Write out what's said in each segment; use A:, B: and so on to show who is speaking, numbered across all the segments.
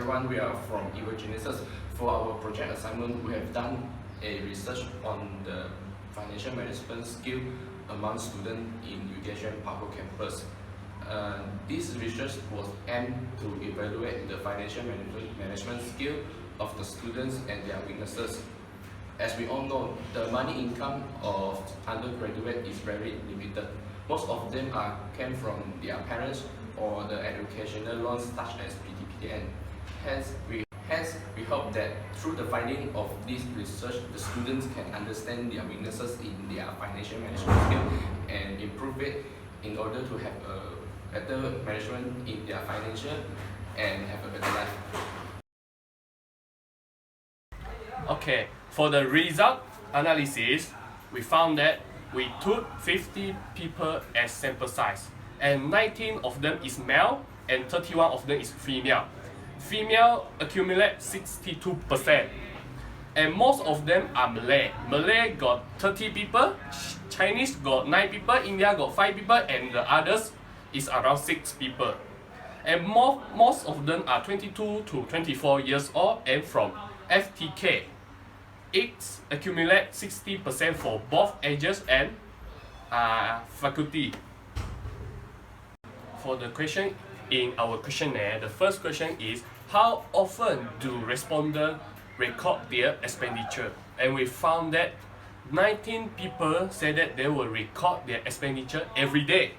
A: everyone, we are from UTHM. For our project assignment, we have done a research on the financial management skill among students in UTHM Pago campus. This research was aimed to evaluate the financial management skill of the students and their weaknesses. As we all know, the money income of undergraduate is very limited. Most of them came from their parents or the educational loans such as PTPTN. Hence, we hope that through the finding of this research, the students can understand their weaknesses in their financial management skill and improve it in order to have a better management in their financial and have a better life.
B: Okay, for the result analysis, we found that we took 50 people as sample size, and 19 of them is male and 31 of them is female. Female accumulate 62%, and most of them are Malay. Malay got 30 people, Chinese got 9 people, India got 5 people, and the others is around 6 people. And most of them are 22 to 24 years old and from FTK. It accumulates 60% for both ages and faculty. For the question in our questionnaire, the first question is, how often do respondents record their expenditure? And we found that 19 people said that they will record their expenditure every day.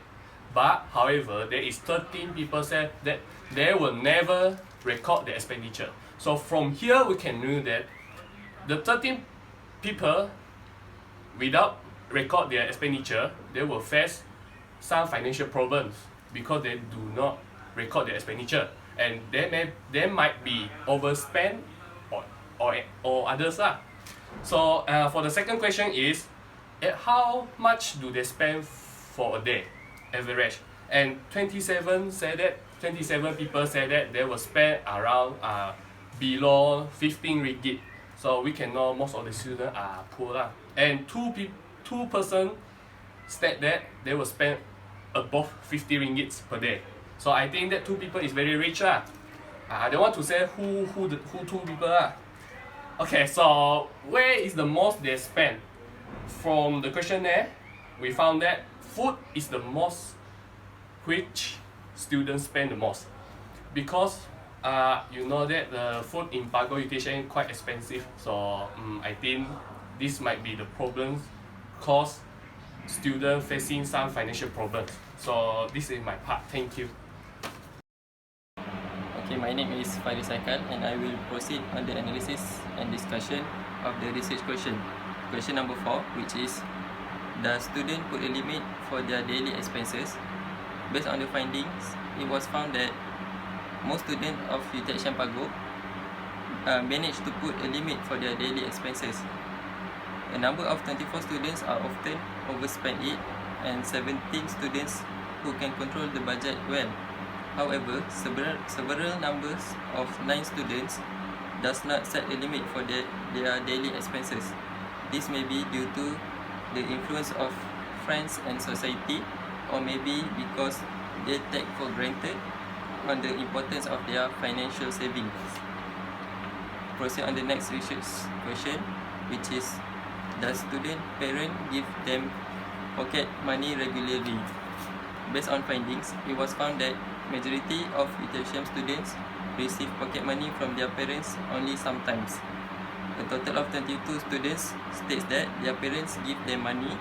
B: But however, there is 13 people said that they will never record their expenditure. So from here we can know that the 13 people without record their expenditure, they will face some financial problems because they do not record their expenditure, and they might be overspent or others lah. So for the second question is, how much do they spend for a day, average? And 27 people said that they will spend around below 15 ringgit. So we can know most of the students are poor lah. And two person state that they will spend above 50 ringgits per day. So I think that 2 people is very rich lah. I don't want to say who 2 people lah. Okay, so where is the most they spend? From the questionnaire, we found that food is the most which students spend the most, because you know that the food in Pago UTHM quite expensive. So I think this might be the problems cause students facing some financial problems. So this is my part. Thank you.
C: Okay, my name is Faris Aikal and I will proceed on the analysis and discussion of the research question. Question number 4, which is, does student put a limit for their daily expenses? Based on the findings, it was found that most students of UTHM Pago managed to put a limit for their daily expenses. A number of 24 students are often overspend it, and 17 students who can control the budget well. However, several numbers of 9 students does not set a limit for their daily expenses. This may be due to the influence of friends and society, or maybe because they take for granted on the importance of their financial savings. Proceed on the next research question, which is, does student parent give them pocket money regularly? Based on findings, it was found that majority of UTHM students receive pocket money from their parents only sometimes. A total of 22 students states that their parents give them money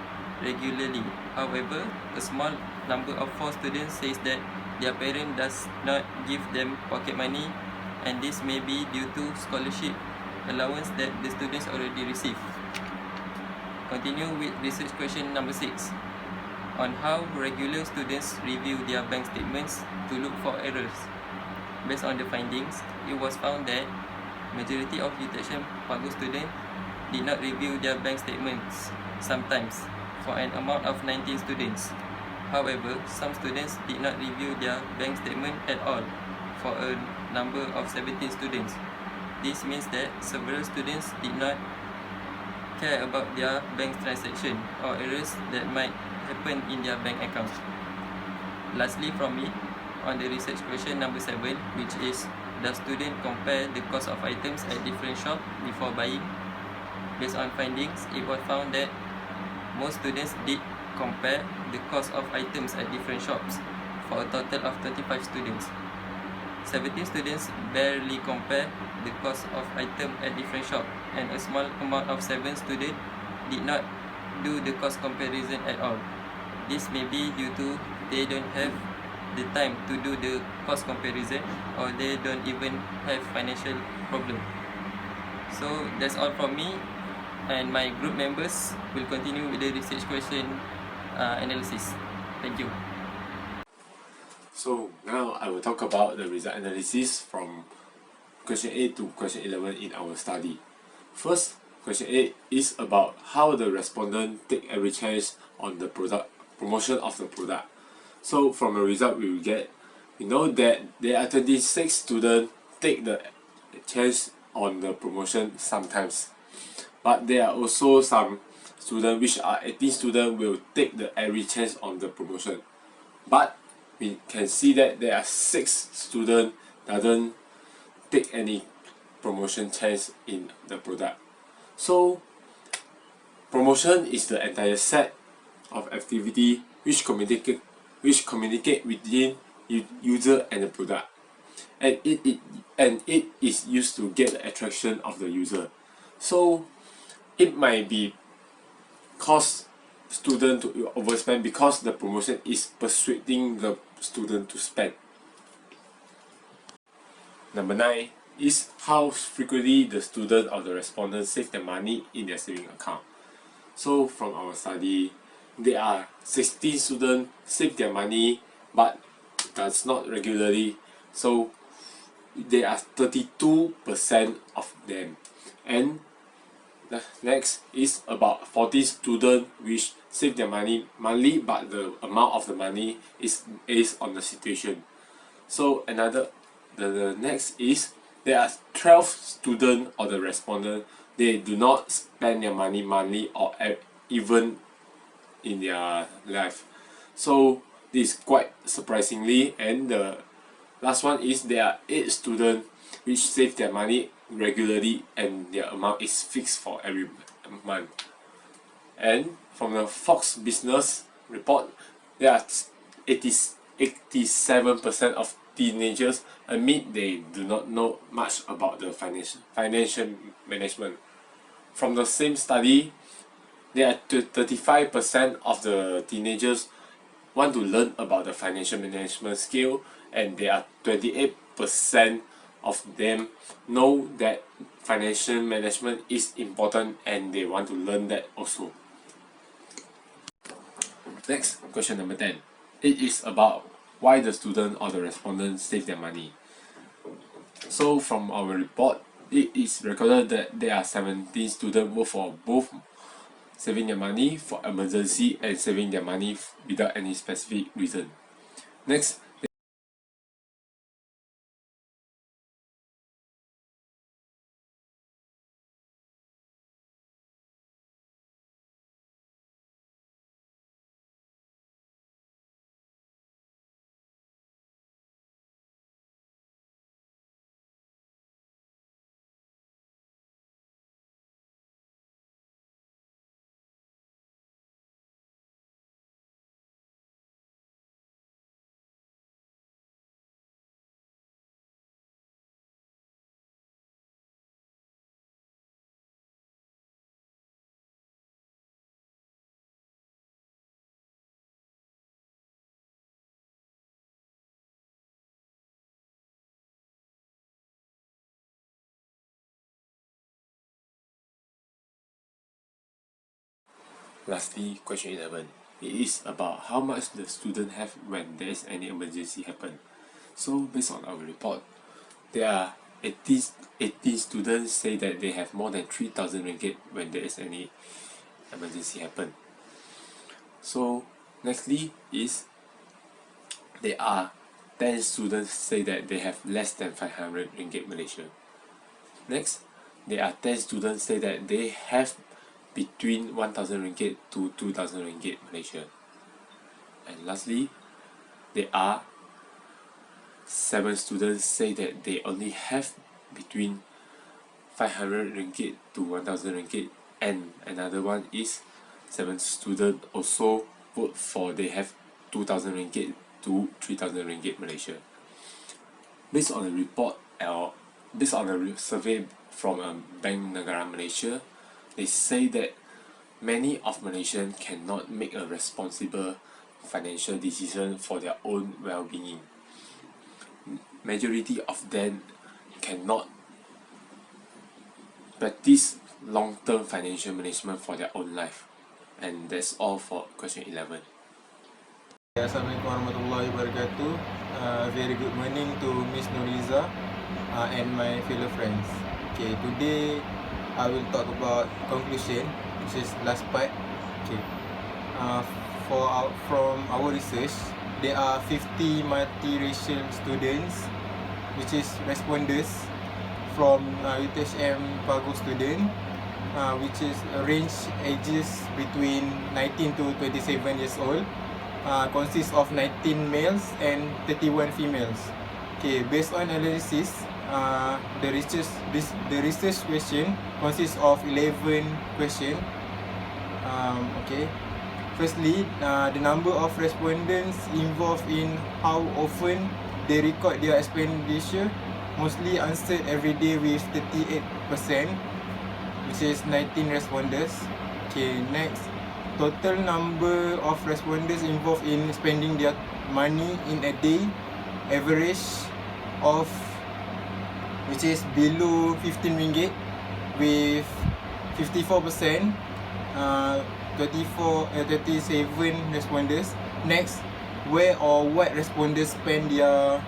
C: regularly. However, a small number of 4 students says that their parent does not give them pocket money, and this may be due to scholarship allowance that the students already receive. Continue with research question number 6 on how regular students review their bank statements to look for errors. Based on the findings, it was found that majority of UTHM Pago students did not review their bank statements sometimes, for an amount of 19 students. However, some students did not review their bank statement at all, for a number of 17 students. This means that several students did not care about their bank transaction or errors that might happen in their bank account. Lastly from me, on the research question number 7, which is, does student compare the cost of items at different shops before buying? Based on findings, it was found that most students did compare the cost of items at different shops for a total of 35 students. 17 students barely compare the cost of item at different shops, and a small amount of 7 students did not do the cost comparison at all. This may be due to they don't have the time to do the cost comparison, or they don't even have financial problem. So that's all from me, and my group members will continue with the research question analysis. Thank you.
D: So now I will talk about the result analysis from question 8 to question 11 in our study. First, question 8 is about how the respondent take every chance on the promotion of the product. So from the result we will get, we know that there are 26 students take the chance on the promotion sometimes. But there are also some students, which are 18 students, will take the every chance on the promotion. But we can see that there are 6 students doesn't take any promotion chance in the product. So promotion is the entire set of activity which communicate within user and the product, and it is used to get the attraction of the user. So it might be cause student to overspend because the promotion is persuading the student to spend. Number 9 is how frequently the student or the respondent save their money in their saving account. So from our study, there are 16 students save their money but does not regularly. So there are 32% of them. And the next is about 14 students which save their money monthly, but the amount of the money is based on the situation. So the next is there are 12 students or the respondent, they do not spend their money monthly or even in their life. So this is quite surprisingly. And the last one is there are 8 students which save their money regularly and their amount is fixed for every month. And from the Fox Business report, there are 87% of teenagers admit they do not know much about the financial management. From the same study, there are 35% of the teenagers want to learn about the financial management skill, and there are 28% of them know that financial management is important and they want to learn that also. Next, question number 10. It is about why the student or the respondent save their money. So from our report, it is recorded that there are 17 students work for both saving their money for emergency and saving their money without any specific reason. Next, lastly, question 11. It is about how much the student have when there is any emergency happen. So based on our report, there are 18 students say that they have more than 3,000 ringgit when there is any emergency happen. So nextly is there are 10 students say that they have less than 500 ringgit Malaysia. Next, there are 10 students say that they have between 1,000 ringgit to 2,000 ringgit Malaysia. And lastly, there are 7 students say that they only have between 500 ringgit to 1000 ringgit, and another one is 7 students also put for they have 2000 ringgit to 3000 ringgit Malaysia. Based on a report or based on a survey from Bank Negara Malaysia, they say that many of Malaysians cannot make a responsible financial decision for their own well-being. Majority of them cannot practice long-term financial management for their own life. And that's all for question 11.
E: Assalamualaikum warahmatullahi wabarakatuh. Very good morning to Miss Nuriza and my fellow friends. Okay, today I will talk about conclusion, which is last part. Okay, from our research, there are 50 multiracial students, which is responders from UTHM Pago student, which is range ages between 19 to 27 years old. Consists of 19 males and 31 females. Okay, based on analysis, the research question consists of 11 questions. Okay, firstly, the number of respondents involved in how often they record their expenditure mostly answered every day with 38%, which is 19 responders. Okay, next, total number of respondents involved in spending their money in a day, average of which is below 15 ringgit with 54%, 37 responders. Next, where or what respondents spend their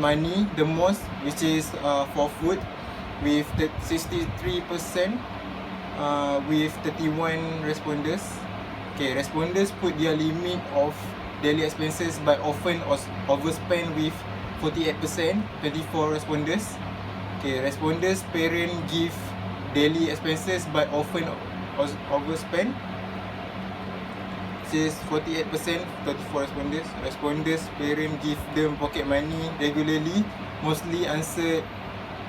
E: money the most, which is for food with 63%, with 31 responders. Okay, responders put their limit of daily expenses by often overspend with 48%, 24 responders. Okay, responders parent give daily expenses by often overspend, which is 48%, 34 responders. Responders parent give them pocket money regularly, mostly answered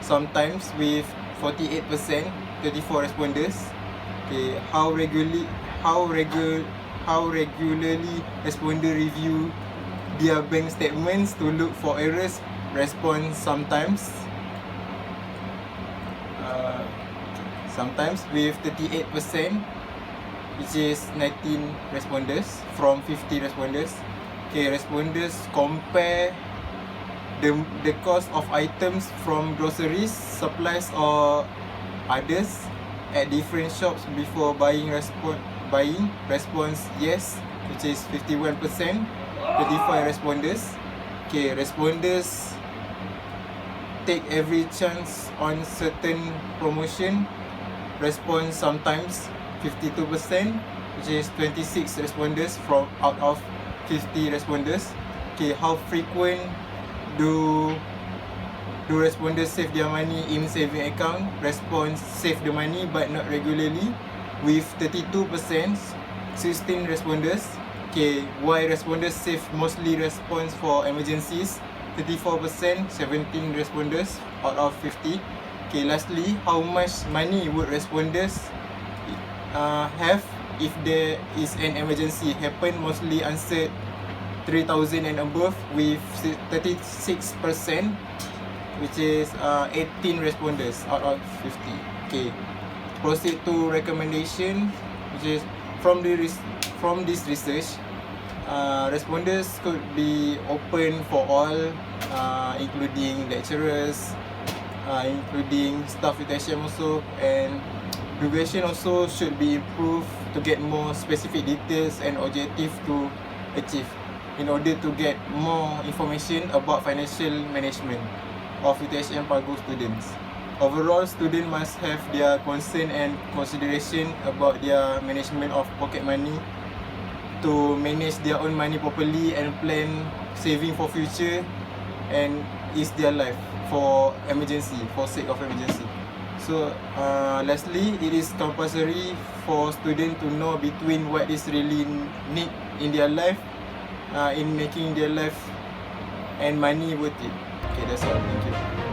E: sometimes with 48%, 34 responders. Okay, how regularly responder review their bank statements to look for errors? Response sometimes. Sometimes with 38%, which is 19 responders from 50 responders. Okay, responders compare the cost of items from groceries, supplies or others at different shops before buying. Response yes, which is 51%, 35 responders. Okay, responders take every chance on certain promotion. Response sometimes, 52%, which is 26 responders from out of 50 responders. Okay, how frequent do responders save their money in saving account? Response save the money but not regularly with 32%, 16 responders. Okay, why responders save mostly? Response for emergencies, 34%, 17 responders out of 50. Okay, lastly, how much money would responders have if there is an emergency happen? Mostly answered 3,000 and above with 36%, which is 18 responders out of 50. Okay, proceed to recommendation, which is from this research, responders could be open for all, including lecturers, including staff UTHM also, and duration also should be improved to get more specific details and objective to achieve in order to get more information about financial management of UTHM Pago students. Overall, students must have their concern and consideration about their management of pocket money to manage their own money properly and plan saving for future and is their life for emergency, for sake of emergency. So lastly, it is compulsory for students to know between what is really need in their life, in making their life and money worth it. Okay, that's all. Thank you.